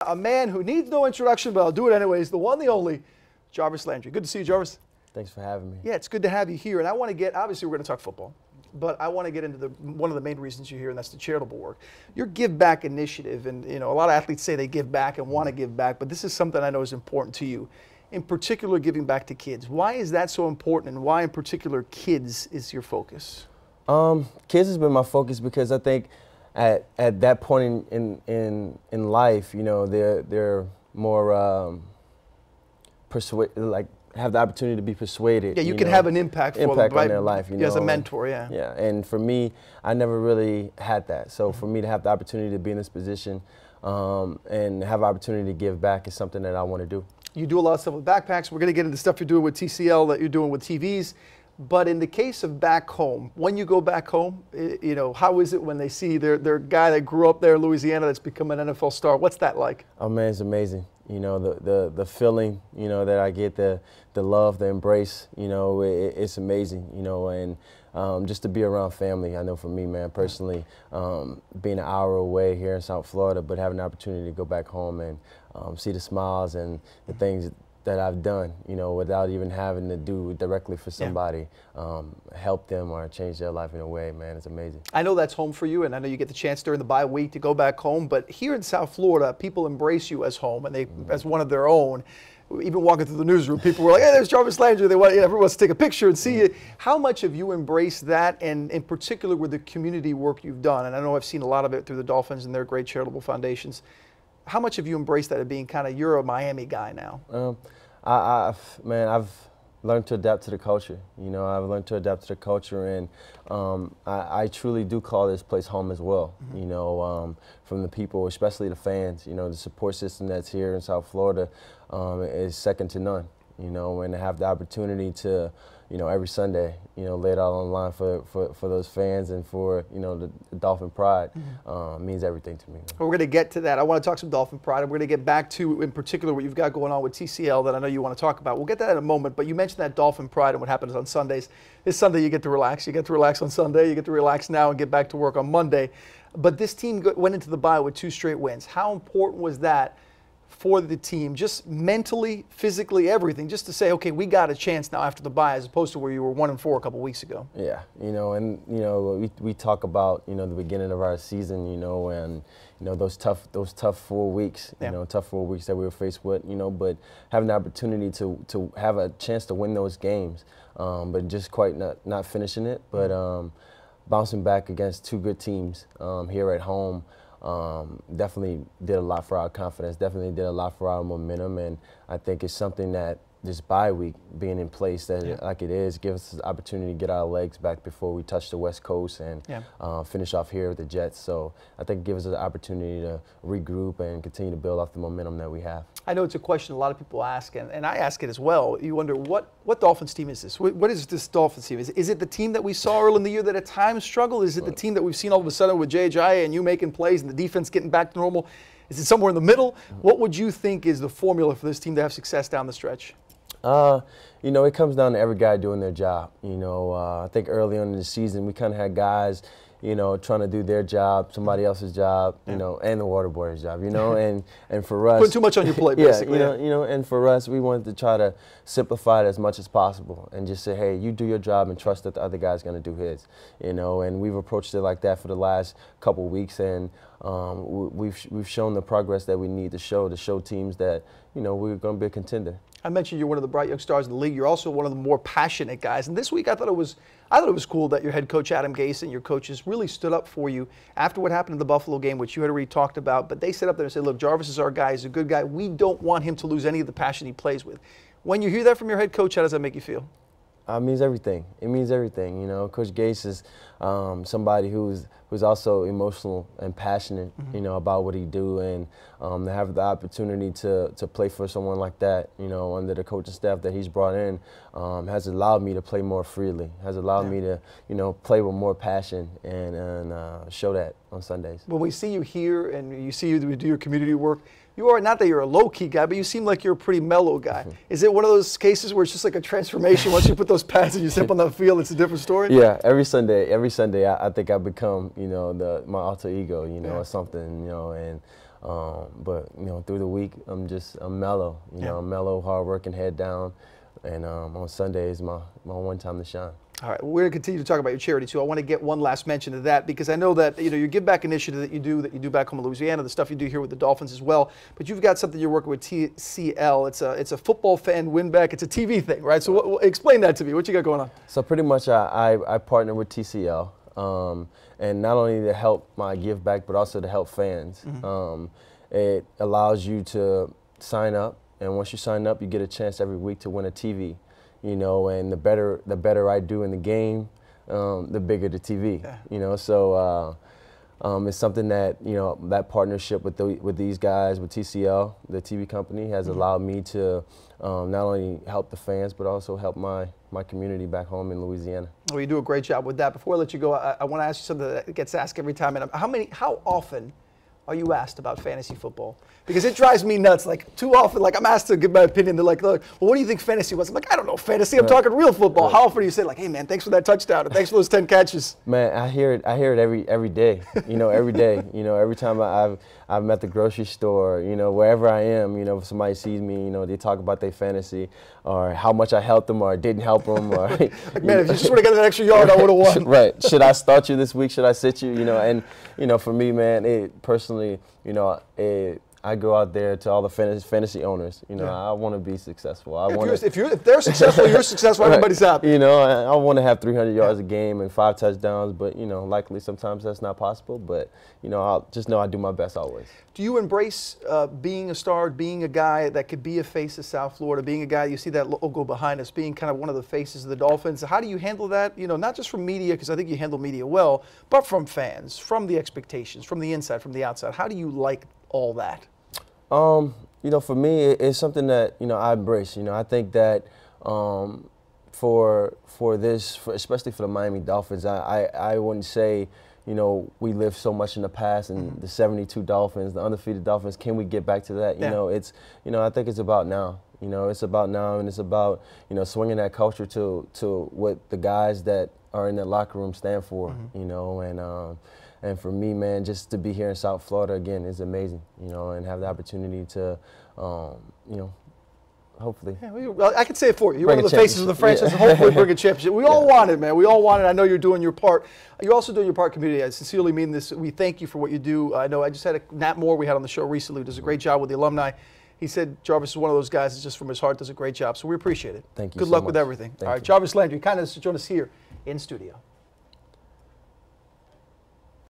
A man who needs no introduction, but I'll do it anyways, the one, the only, Jarvis Landry. Good to see you, Jarvis. Thanks for having me. Yeah, it's good to have you here. And I want to get, obviously we're going to talk football, but I want to get into one of the main reasons you're here, and that's the charitable work. Your Give Back initiative, and a lot of athletes say they give back and want to give back, but this is something I know is important to you. In particular, giving back to kids. Why is that so important, and why in particular kids is your focus? Kids has been my focus because I think at that point in life, they're more have the opportunity to be persuaded. Yeah, you can have an impact for them, on their life. As a mentor, yeah. Yeah, and for me, I never really had that. So for me to have the opportunity to be in this position and have opportunity to give back is something that I want to do. You do a lot of stuff with backpacks. We're going to get into stuff you're doing with TCL, that you're doing with TVs. But in the case of back home, when you go back home, how is it when they see their guy that grew up there in Louisiana that's become an NFL star? What's that like? Oh man, it's amazing. The feeling, that I get, the love, the embrace, it's amazing, and just to be around family. I know for me, man, personally, being an hour away here in South Florida, but having the opportunity to go back home and see the smiles and the things that I've done, without even having to do directly for somebody, help them or change their life in a way, man, it's amazing. I know that's home for you, and I know you get the chance during the bye week to go back home, but here in South Florida, people embrace you as home, and as one of their own. Even walking through the newsroom, people were like, hey, there's Jarvis Landry. Everyone wants to take a picture and see you. How much have you embraced that, and in particular with the community work you've done? And I know I've seen a lot of it through the Dolphins and their great charitable foundations. How much have you embraced that of being kind of, you're a Miami guy now? I've learned to adapt to the culture. I've learned to adapt to the culture, and I truly do call this place home as well. From the people, especially the fans. The support system that's here in South Florida is second to none. And to have the opportunity to, every Sunday, lay it out on the line for those fans and for, the Dolphin Pride means everything to me. Well, we're going to get to that. I want to talk some Dolphin Pride, and we're going to get back to, in particular, what you've got going on with TCL that I know you want to talk about. We'll get to that in a moment, but you mentioned that Dolphin Pride and what happens on Sundays. This Sunday you get to relax. You get to relax on Sunday. You get to relax now and get back to work on Monday. But this team went into the bye with 2 straight wins. How important was that for the team, just mentally, physically, everything, just to say, okay, we got a chance now after the bye, as opposed to where you were 1-4 a couple weeks ago? Yeah, we talk about, the beginning of our season, and, those tough 4 weeks, tough 4 weeks that we were faced with, but having the opportunity to have a chance to win those games, but just quite not finishing it, but bouncing back against 2 good teams here at home. Definitely did a lot for our confidence, definitely did a lot for our momentum, and I think it's something that this bye week being in place, that like it is, gives us the opportunity to get our legs back before we touch the West Coast and finish off here with the Jets. So I think it gives us the opportunity to regroup and continue to build off the momentum that we have. I know it's a question a lot of people ask, and I ask it as well. You wonder, what Dolphins team is this? What is this Dolphins team? Is it the team that we saw early in the year that at times struggled? Is it the team that we've seen all of a sudden with Jay and you making plays and the defense getting back to normal? Is it somewhere in the middle? What would you think is the formula for this team to have success down the stretch? It comes down to every guy doing their job. I think early on in the season we kind of had guys, trying to do their job, somebody else's job, and the water boy's job, and for us, put too much on your plate, basically. And for us, we wanted to try to simplify it as much as possible and just say, hey, you do your job and trust that the other guy's going to do his, and we've approached it like that for the last couple of weeks, and we've shown the progress that we need to show teams that, we're going to be a contender. I mentioned you're one of the bright young stars in the league. You're also one of the more passionate guys. And this week I thought it was cool that your head coach Adam Gase and your coaches really stood up for you after what happened in the Buffalo game, which you had already talked about. But they stood up there and said, look, Jarvis is our guy. He's a good guy. We don't want him to lose any of the passion he plays with. When you hear that from your head coach, how does that make you feel? It means everything. It means everything. Coach Gase is somebody who's also emotional and passionate, about what he do, and to have the opportunity to play for someone like that, under the coaching staff that he's brought in, has allowed me to play more freely, has allowed me to, play with more passion and show that on Sundays. When we see you here and you see you do your community work, you are, not that you're a low-key guy, but you seem like you're a pretty mellow guy. Is it one of those cases where it's just like a transformation? Once you put those pads and you step on that field, it's a different story? Yeah, every Sunday I think I become, my alter ego, or something, and But through the week, I'm mellow. I'm mellow, hard-working, head down, and on Sunday is my one time to shine. All right, we're going to continue to talk about your charity too. I want to get one last mention of that because I know that your give back initiative that you do back home in Louisiana, the stuff you do here with the Dolphins as well. But you've got something you're working with TCL. It's a football fan win back. It's a TV thing, right? So explain that to me. What you got going on? So pretty much I partner with TCL, and not only to help my give back, but also to help fans. It allows you to sign up, and once you sign up, you get a chance every week to win a TV. And the better I do in the game, the bigger the TV. Yeah. So it's something that that partnership with these guys, with TCL, the TV company, has allowed me to not only help the fans but also help my community back home in Louisiana. Well, you do a great job with that. Before I let you go, I want to ask you something that gets asked every time. And how often are you asked about fantasy football? Because it drives me nuts. Like, too often, like, I'm asked to give my opinion. They're like, look, well, what do you think fantasy was? I'm like, I don't know fantasy. I'm talking real football. How often do you say, like, hey, man, thanks for that touchdown, and thanks for those 10 catches? Man, I hear it every day. Every day. Every time I'm at the grocery store, wherever I am, if somebody sees me, they talk about their fantasy or how much I helped them or didn't help them. Or, like, man, if you just would have got an extra yard, I would have won. Right. Should I start you this week? Should I sit you? And, for me, man, personally, I go out there to all the fantasy owners. I want to be successful. If they're successful, you're successful. Everybody's happy. I want to have 300 yards a game and 5 touchdowns, but likely sometimes that's not possible. But I'll just know I do my best always. Do you embrace being a star, being a guy that could be a face of South Florida, being a guy, you see that logo behind us, being kind of one of the faces of the Dolphins? How do you handle that? Not just from media, because I think you handle media well, but from fans, from the expectations, from the inside, from the outside. How do you like all that? For me, it's something that, I embrace. I think that especially for the Miami Dolphins, I wouldn't say, we lived so much in the past and the 72 Dolphins, the undefeated Dolphins, can we get back to that? I think it's about now. It's about now, and it's about, swinging that culture to what the guys that are in the locker room stand for, and for me, man, just to be here in South Florida again is amazing, and have the opportunity to, hopefully. Yeah, well, I can say it for you. You're one of the faces of the franchise. Hopefully bring a championship. We all want it, man. We all want it. I know you're doing your part. You're also doing your part, community. I sincerely mean this. We thank you for what you do. I know I just had Nat Moore we had on the show recently who does a great job with the alumni. He said Jarvis is one of those guys that just from his heart does a great job. So we appreciate it. Thank you. Good luck with everything. All right, Jarvis Landry, kind of join us here in studio.